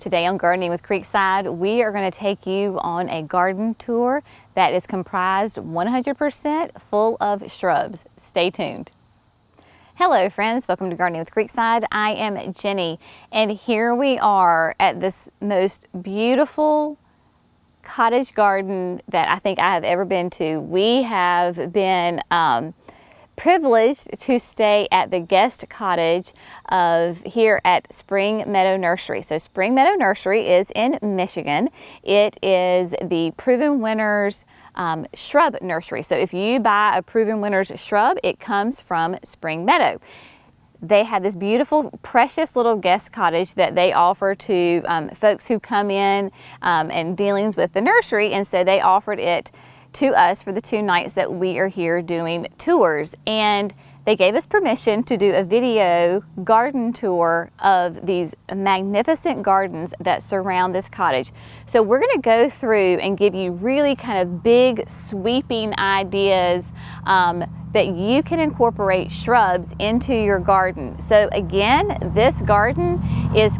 Today on Gardening with Creekside, we are going to take you on a garden tour that is comprised 100% full of shrubs. Stay tuned. Hello friends, welcome to Gardening with Creekside. I am Jenny, and here we are at this most beautiful cottage garden that I think I have ever been to. We have been privileged to stay at the guest cottage of here at Spring Meadow Nursery. So Spring Meadow Nursery is in Michigan. It is the Proven Winners shrub nursery. So if you buy a Proven Winners shrub, it comes from Spring Meadow. They have this beautiful, precious little guest cottage that they offer to folks who come in and dealings with the nursery, and so they offered it to us for the 2 nights that we are here doing tours. And they gave us permission to do a video garden tour of these magnificent gardens that surround this cottage. So we're going to go through and give you really kind of big sweeping ideas that you can incorporate shrubs into your garden. So again, this garden is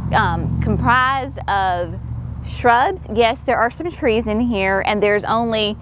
comprised of shrubs. Yes, there are some trees in here, and there's only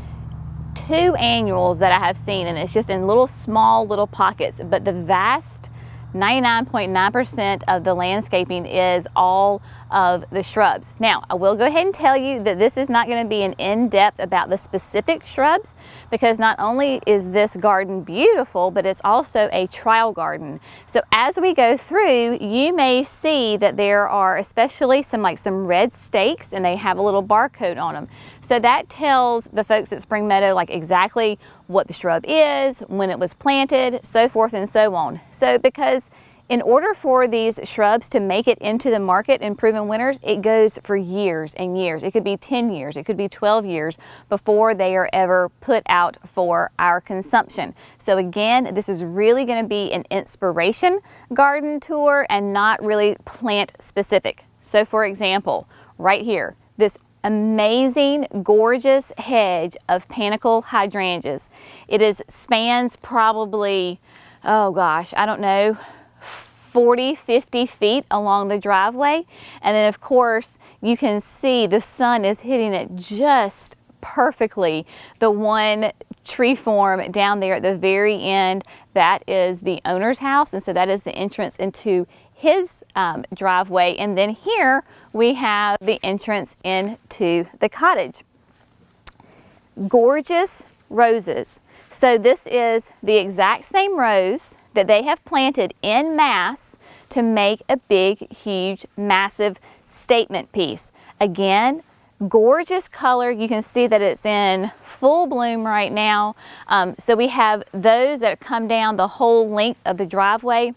2 annuals that I have seen, and it's just in small little pockets, but the vast 99.9% of the landscaping is all of the shrubs. Now, I will go ahead and tell you that this is not going to be an in-depth about the specific shrubs, because not only is this garden beautiful, but it's also a trial garden. So as we go through, you may see that there are especially some red stakes, and they have a little barcode on them. So that tells the folks at Spring Meadow exactly what the shrub is, when it was planted, so forth and so on. So because in order for these shrubs to make it into the market in Proven Winners, it goes for years and years. It could be 10 years, it could be 12 years before they are ever put out for our consumption. So again, this is really going to be an inspiration garden tour and not really plant specific. So for example, right here, this amazing, gorgeous hedge of panicle hydrangeas. It spans probably, oh gosh, I don't know, 40, 50 feet along the driveway. And then of course, you can see the sun is hitting it just perfectly. The one tree form down there at the very end, that is the owner's house. And so that is the entrance into his driveway. And then here we have the entrance into the cottage. Gorgeous roses. So this is the exact same rose that they have planted en masse to make a big, huge, massive statement piece. Again, gorgeous color. You can see that it's in full bloom right now. So we have those that come down the whole length of the driveway.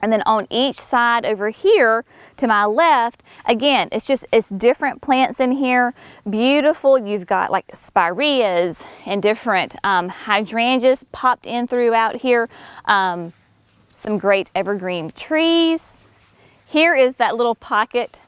And then on each side over here to my left, again, it's different plants in here. Beautiful. You've got spireas and different hydrangeas popped in throughout here. Some great evergreen trees. Here is that little pocket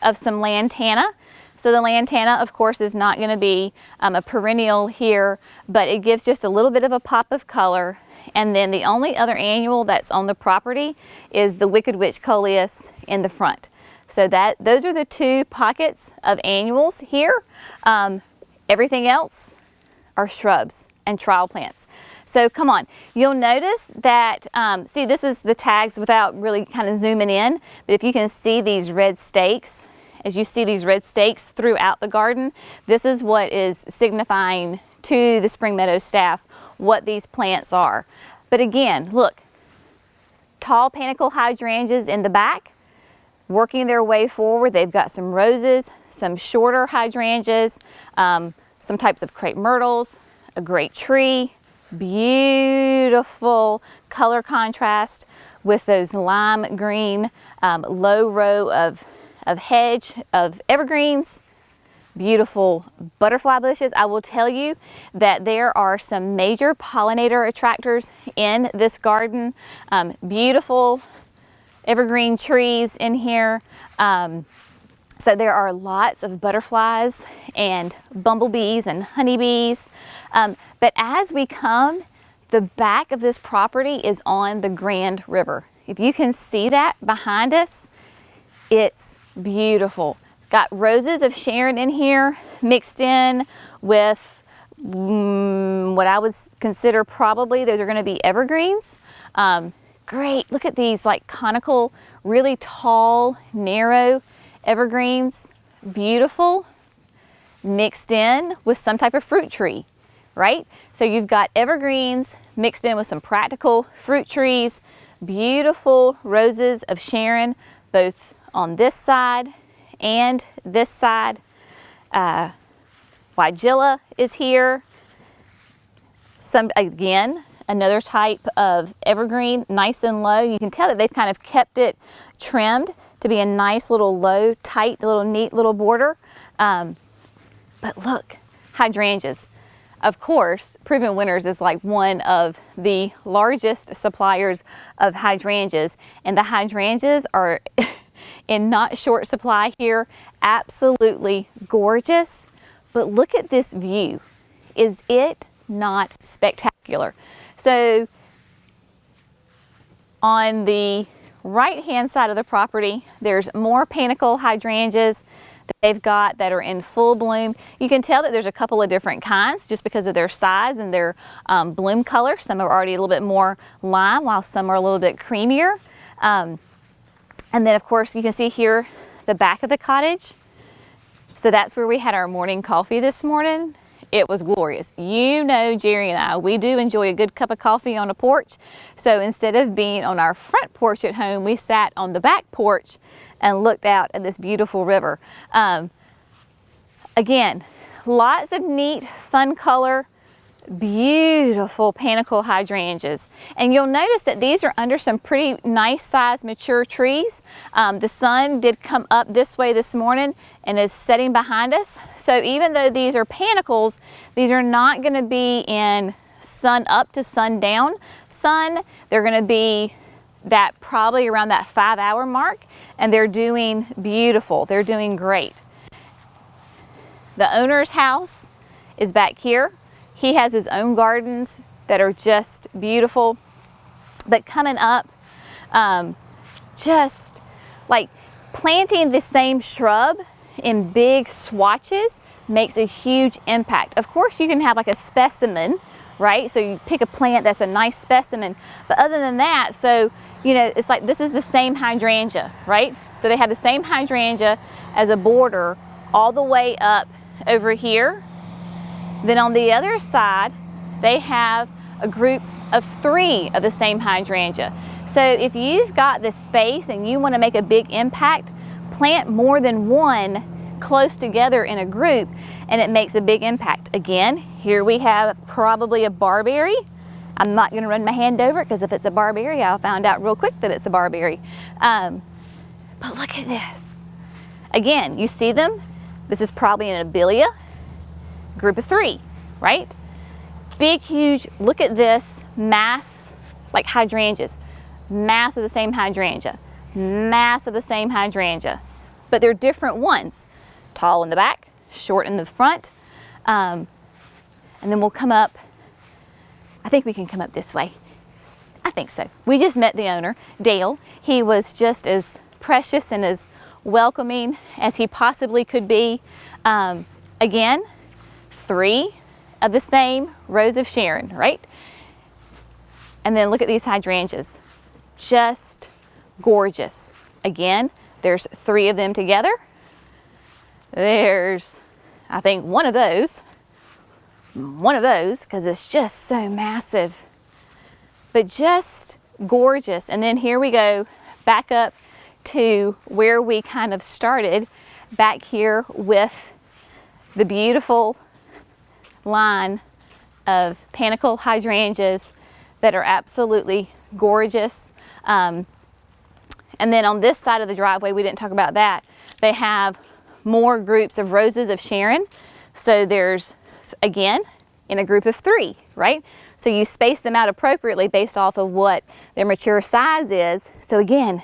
of some lantana. So the lantana, of course, is not going to be a perennial here, but it gives just a little bit of a pop of color. And then the only other annual that's on the property is the Wicked Witch Coleus in the front. So those are the 2 pockets of annuals here. Everything else are shrubs and trial plants. So come on, you'll notice that, see, this is the tags without really kind of zooming in, but if you can see these red stakes, as you see these red stakes throughout the garden, this is what is signifying to the Spring Meadow staff what these plants are. But again, look, tall panicle hydrangeas in the back, working their way forward. They've got some roses, some shorter hydrangeas, some types of crepe myrtles, a great tree, beautiful color contrast with those lime green low row of hedge of evergreens. Beautiful butterfly bushes. I will tell you that there are some major pollinator attractors in this garden. Beautiful evergreen trees in here. So there are lots of butterflies and bumblebees and honeybees. But as we come, the back of this property is on the Grand River. If you can see that behind us, it's beautiful. Got roses of Sharon in here mixed in with what I would consider probably those are going to be evergreens. Great, look at these like conical, really tall, narrow evergreens. Beautiful, mixed in with some type of fruit tree, right? So you've got evergreens mixed in with some practical fruit trees. Beautiful roses of Sharon, both on this side and this side. Weigela is here. Again, another type of evergreen, nice and low. You can tell that they've kind of kept it trimmed to be a nice little low, tight, little neat little border. But look, hydrangeas. Of course, Proven Winners is like one of the largest suppliers of hydrangeas, and the hydrangeas are in not short supply here. Absolutely gorgeous. But look at this view. Is it not spectacular? So on the right-hand side of the property, there's more panicle hydrangeas that they've got that are in full bloom. You can tell that there's a couple of different kinds just because of their size and their bloom color. Some are already a little bit more lime, while some are a little bit creamier. And then, of course, you can see here the back of the cottage. So that's where we had our morning coffee this morning. It was glorious. You know, Jerry and I, we do enjoy a good cup of coffee on a porch. So instead of being on our front porch at home, we sat on the back porch and looked out at this beautiful river. Again, lots of neat, fun color, beautiful panicle hydrangeas. And you'll notice that these are under some pretty nice sized mature trees. The sun did come up this way this morning and is setting behind us. So even though these are panicles, these are not going to be in sun up to sundown sun. They're going to be that probably around that 5-hour mark, and they're doing beautiful. They're doing great. The owner's house is back here. He has his own gardens that are just beautiful. But coming up, just like planting the same shrub in big swatches makes a huge impact. Of course, you can have like a specimen, right? So you pick a plant that's a nice specimen. But other than that, so, you know, it's like this is the same hydrangea, right? So they have the same hydrangea as a border all the way up over here. Then on the other side, they have a group of 3 of the same hydrangea. So if you've got the space and you want to make a big impact, plant more than one close together in a group and it makes a big impact. Again, here we have probably a barberry. I'm not going to run my hand over it because if it's a barberry, I'll find out real quick that it's a barberry. But look at this. Again, you see them? This is probably an abelia. Group of 3, right? Big, huge, look at this mass, like hydrangeas. Mass of the same hydrangea. Mass of the same hydrangea. But they're different ones. Tall in the back, short in the front. And then we'll come up, I think we can come up this way. I think so. We just met the owner, Dale. He was just as precious and as welcoming as he possibly could be. Again, 3 of the same rose of Sharon, right? And then look at these hydrangeas. Just gorgeous. Again, there's 3 of them together. There's, I think, one of those, because it's just so massive. But just gorgeous. And then here we go back up to where we kind of started, back here with the beautiful line of panicle hydrangeas that are absolutely gorgeous. And then on this side of the driveway, we didn't talk about that, they have more groups of roses of Sharon. So there's, again, in a group of 3, right? So you space them out appropriately based off of what their mature size is. So again,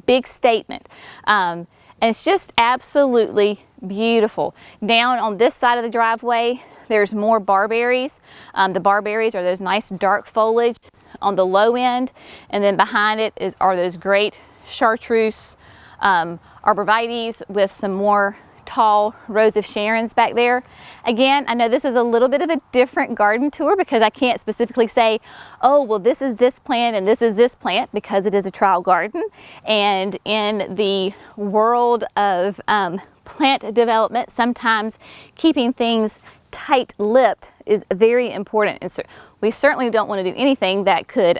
big statement. And it's just absolutely beautiful. Down on this side of the driveway, there's more barberries. The barberries are those nice dark foliage on the low end, and then behind it are those great chartreuse arborvitaes with some more tall rows of Sharons back there. Again, I know this is a little bit of a different garden tour because I can't specifically say, oh, well, this is this plant and this is this plant, because it is a trial garden. And in the world of plant development, sometimes keeping things tight-lipped is very important. And so we certainly don't want to do anything that could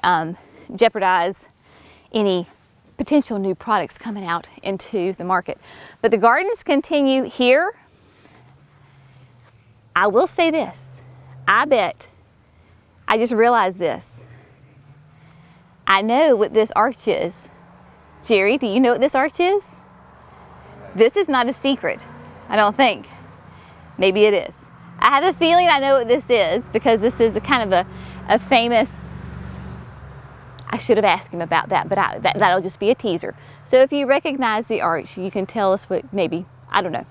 jeopardize any potential new products coming out into the market. But the gardens continue here. I will say this, I just realized this. I know what this arch is. Jerry, do you know what this arch is? This is not a secret, I don't think. Maybe it is. I have a feeling I know what this is because this is a kind of a famous, I should have asked him about that, but that'll just be a teaser. So if you recognize the arch, you can tell us what maybe, I don't know.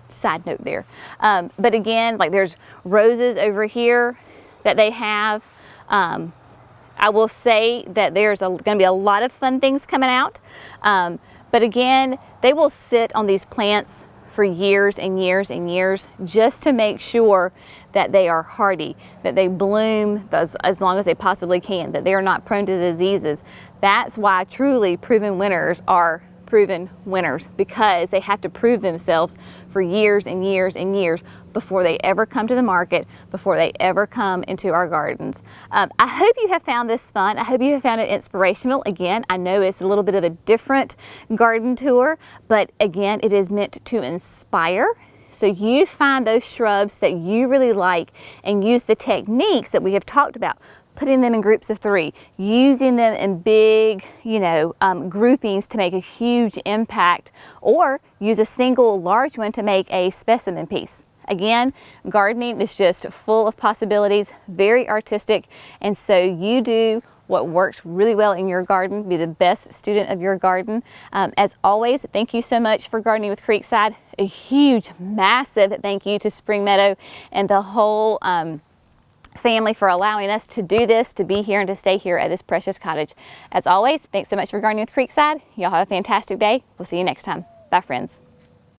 Side note there. But again, like there's roses over here that they have. I will say that there's going to be a lot of fun things coming out. But again, they will sit on these plants for years and years and years just to make sure that they are hardy, that they bloom as long as they possibly can, that they are not prone to diseases. That's why truly proven winners are proven winners, because they have to prove themselves for years and years and years before they ever come to the market, before they ever come into our gardens. I hope you have found this fun. I hope you have found it inspirational. Again, I know it's a little bit of a different garden tour, but again, it is meant to inspire. So you find those shrubs that you really like and use the techniques that we have talked about. Putting them in groups of 3, using them in big, groupings to make a huge impact, or use a single large one to make a specimen piece. Again, gardening is just full of possibilities, very artistic, and so you do what works really well in your garden, be the best student of your garden. As always, thank you so much for gardening with Creekside. A huge, massive thank you to Spring Meadow and the whole family for allowing us to do this, to be here and to stay here at this precious cottage. As always, thanks so much for gardening with Creekside. Y'all have a fantastic day. We'll see you next time. Bye, friends.